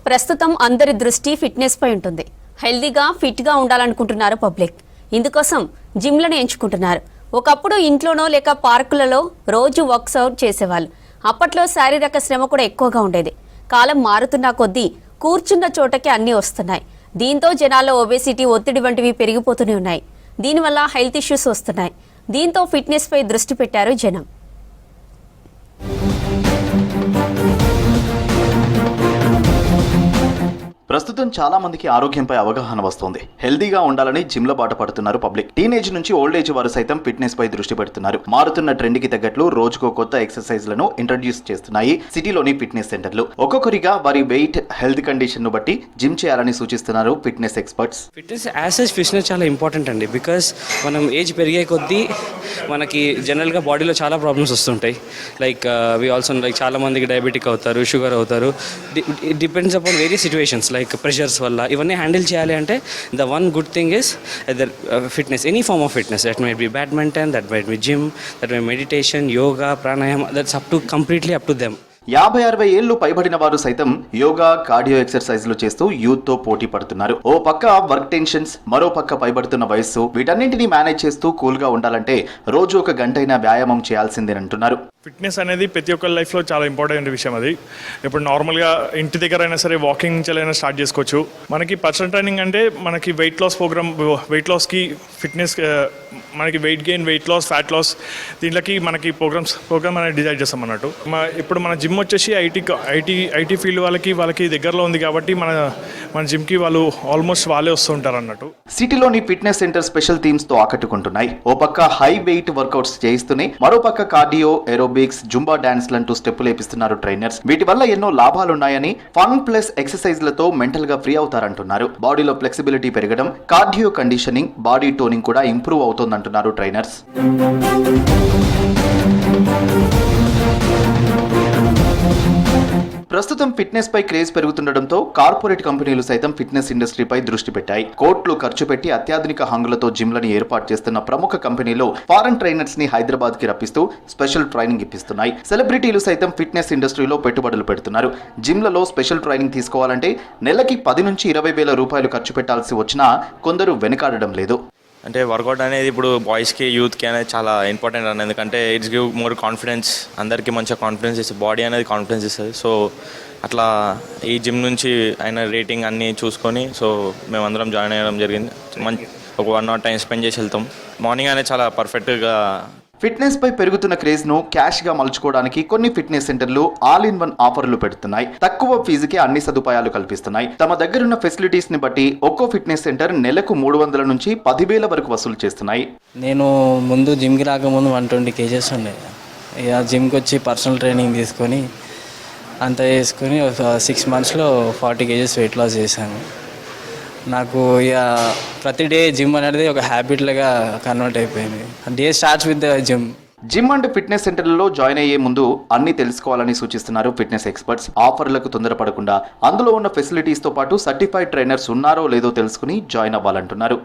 ప్రస్తుతం అందరి దృష్టి ఫిట్నెస్ పై ఉంటుంది. హెల్దీగా ఫిట్గా ఉండాలనుకుంటున్నారు పబ్లిక్. ఇందుకోసం జిమ్లను ఎంచుకుంటున్నారు. ఒకప్పుడు ఇంట్లోనో లేక పార్కులలో రోజు వర్క్అవుట్ చేసేవాళ్ళు. అప్పట్లో శారీరక శ్రమ కూడా ఎక్కువగా ఉండేది. కాలం మారుతున్న కొద్దీ కూర్చున్న చోటకి అన్నీ వస్తున్నాయి. దీంతో జనాల్లో ఒబేసిటీ, ఒత్తిడి వంటివి పెరిగిపోతూనే ఉన్నాయి. దీనివల్ల హెల్త్ ఇష్యూస్ వస్తున్నాయి. దీంతో ఫిట్నెస్ పై దృష్టి పెట్టారు జనం. ప్రస్తుతం చాలా మందికి ఆరోగ్యంపై అవగాహన వస్తోంది. హెల్దీగా ఉండాలని జిమ్ల బాట పడుతున్నారు పబ్లిక్. టీనేజ్ నుంచి ఓల్డ్ ఏజ్ వారు సైతం ఫిట్నెస్ పై దృష్టి పెడుతున్నారు. మారుతున్న ట్రెండ్ కి తగ్గట్లు రోజుకో కొత్త ఎక్సర్సైజ్ లను ఇంట్రడ్యూస్ చేస్తున్నాయి సిటీలోని ఫిట్నెస్ సెంటర్లు. ఒక్కొక్కరిగా వారి వెయిట్, హెల్త్ కండిషన్ ను బట్టి జిమ్ చేయాలని సూచిస్తున్నారు fitness experts. Fitness as fitness చాలా ఇంపార్టెంట్ అండి. బికాస్ మనం ఏజ్ పెరిగే కొద్దీ మనకి జనరల్గా బాడీలో చాలా ప్రాబ్లమ్స్ వస్తుంటాయి. లైక్ వి ఆల్సో లైక్ చాలా మందికి డయాబెటిక్ అవుతారు, షుగర్ అవుతారు. It depends upon various situations like pressures వల్ల. ఇవన్నీ హ్యాండిల్ చేయాలి అంటే the one good thing is either fitness, any form of fitness. That might be badminton, that might be gym, that might meditation, yoga, pranayama. That's completely up to them. 50-60 ఏళ్లు పైబడిన వారు సైతం yoga, cardio ఎక్సర్సైజ్లు చేస్తూ యూత్ తో పోటీ పడుతున్నారు. ఓ పక్క వర్క్ టెన్షన్స్, మరో పక్క పైబడుతున్న వయస్సు, వీటన్నింటినీ మేనేజ్ చేస్తూ కూల్ గా ఉండాలంటే రోజు ఒక గంటైనా వ్యాయామం చేయాల్సిందేనంటున్నారు. ఫిట్నెస్ అనేది ప్రతి ఒక్కరి లైఫ్లో చాలా ఇంపార్టెంట్ విషయం. అది ఇప్పుడు నార్మల్గా ఇంటి దగ్గర అయినా సరే వాకింగ్ నుంచి అయినా స్టార్ట్ చేసుకోవచ్చు. మనకి పర్సనల్ ట్రైనింగ్ అంటే మనకి వెయిట్ లాస్ ప్రోగ్రామ్, వెయిట్ లాస్కి ఫిట్నెస్, మనకి weight gain, weight loss, fat loss, దీంట్లోకి మనకి ప్రోగ్రామ్ అనేది డిజైన్ చేస్తాం అన్నట్టు. ఇప్పుడు మన జిమ్ వచ్చేసి ఐటీ ఫీల్డ్ వాళ్ళకి దగ్గరలో ఉంది కాబట్టి మన జిమ్కి వాళ్ళు ఆల్మోస్ట్ వాళ్ళే వస్తుంటారు అన్నట్టు. సిటీలోని ఫిట్నెస్ సెంటర్ స్పెషల్ థీమ్స్ తో ఆకట్టుకుంటున్నాయి. ఓ పక్క హై వెయిట్ వర్కౌట్స్ చేయిస్తూనే మరో పక్క కార్డియో, ఏరోబిక్స్, జుంబా డాన్స్ లంటూ స్టెప్పులు వేపిస్తున్నారు ట్రైనర్స్. వీటి వల్ల ఎన్నో లాభాలున్నాయని, ఫన్ ప్లస్ ఎక్సర్సైజ్లతో మెంటల్ గా ఫ్రీ అవుతారంటున్నారు. బాడీలో ఫ్లెక్సిబిలిటీ పెరగడం, కార్డియో కండిషనింగ్, బాడీ టోనింగ్ కూడా ఇంప్రూవ్ అవుతోందంటున్నారు ట్రైనర్స్. ప్రస్తుతం ఫిట్నెస్ పై క్రేజ్ పెరుగుతుండటంతో కార్పొరేట్ కంపెనీలు సైతం ఫిట్నెస్ ఇండస్ట్రీపై దృష్టి పెట్టాయి. కోట్లు ఖర్చు పెట్టి అత్యాధునిక హంగులతో జిమ్లను ఏర్పాటు చేస్తున్న ప్రముఖ కంపెనీలు ఫారెన్ ట్రైనర్స్ ని హైదరాబాద్ కి రప్పిస్తూ స్పెషల్ ట్రైనింగ్ ఇప్పిస్తున్నాయి. సెలబ్రిటీలు సైతం ఫిట్నెస్ ఇండస్ట్రీలో పెట్టుబడులు పెడుతున్నారు. జిమ్లలో స్పెషల్ ట్రైనింగ్ తీసుకోవాలంటే నెలకి 10 నుంచి 20 వేల రూపాయలు ఖర్చు పెట్టాల్సి వచ్చినా కొందరు వెనుకాడడం లేదు. అంటే వర్కౌట్ అనేది ఇప్పుడు బాయ్స్కి, యూత్కి అనేది చాలా ఇంపార్టెంట్ అన్నది. ఎందుకంటే ఇట్స్ గివ్ మోర్ కాన్ఫిడెన్స్. అందరికీ మంచిగా కాన్ఫిడెన్స్ ఇస్తుంది, బాడీ అనేది కాన్ఫిడెన్స్ ఇస్తుంది. సో అట్లా ఈ జిమ్ నుంచి ఆయన రేటింగ్ అన్నీ చూసుకొని సో మేమందరం జాయిన్ అయ్యడం జరిగింది. ఒక 1 hour టైం స్పెండ్ చేసి వెళ్తాం. మార్నింగ్ అనేది చాలా పర్ఫెక్ట్గా. ఫిట్నెస్ పై పెరుగుతున్న క్రేజ్ ను క్యాష్ గా మలుచుకోవడానికి కొన్ని ఫిట్నెస్ సెంటర్లు ఆల్ ఇన్ వన్ ఆఫర్లు పెడుతున్నాయి. తక్కువ ఫీజుకి అన్ని సదుపాయాలు కల్పిస్తున్నాయి. తమ దగ్గరున్న ఫెసిలిటీస్ ని బట్టి ఒక్కో ఫిట్నెస్ సెంటర్ నెలకు 300 నుంచి 10,000 వరకు వసూలు చేస్తున్నాయి. నేను ముందు జిమ్కి రాకముందు 120 kgs ఉండే. ఇక జిమ్కి వచ్చి పర్సనల్ ట్రైనింగ్ తీసుకొని అంతా చేసుకొని 6 monthsలో 40 kgs వెయిట్ లాస్ చేశాను. నాకు ఇక ప్రతి డే జిమ్ అనేది ఒక హ్యాబిట్ లాగా కన్వర్ట్ అయిపోయింది. Day starts with the gym. Gym and fitness సెంటర్లలో జాయిన్ అయ్యే ముందు అన్ని తెలుసుకోవాలని సూచిస్తున్నారు ఫిట్నెస్ ఎక్స్పర్ట్స్. ఆఫర్లకు తొందరపడకుండా అందులో ఉన్న ఫెసిలిటీస్ తో పాటు సర్టిఫైడ్ ట్రైనర్స్ ఉన్నారో లేదో తెలుసుకుని జాయిన్ అవ్వాలంటున్నారు.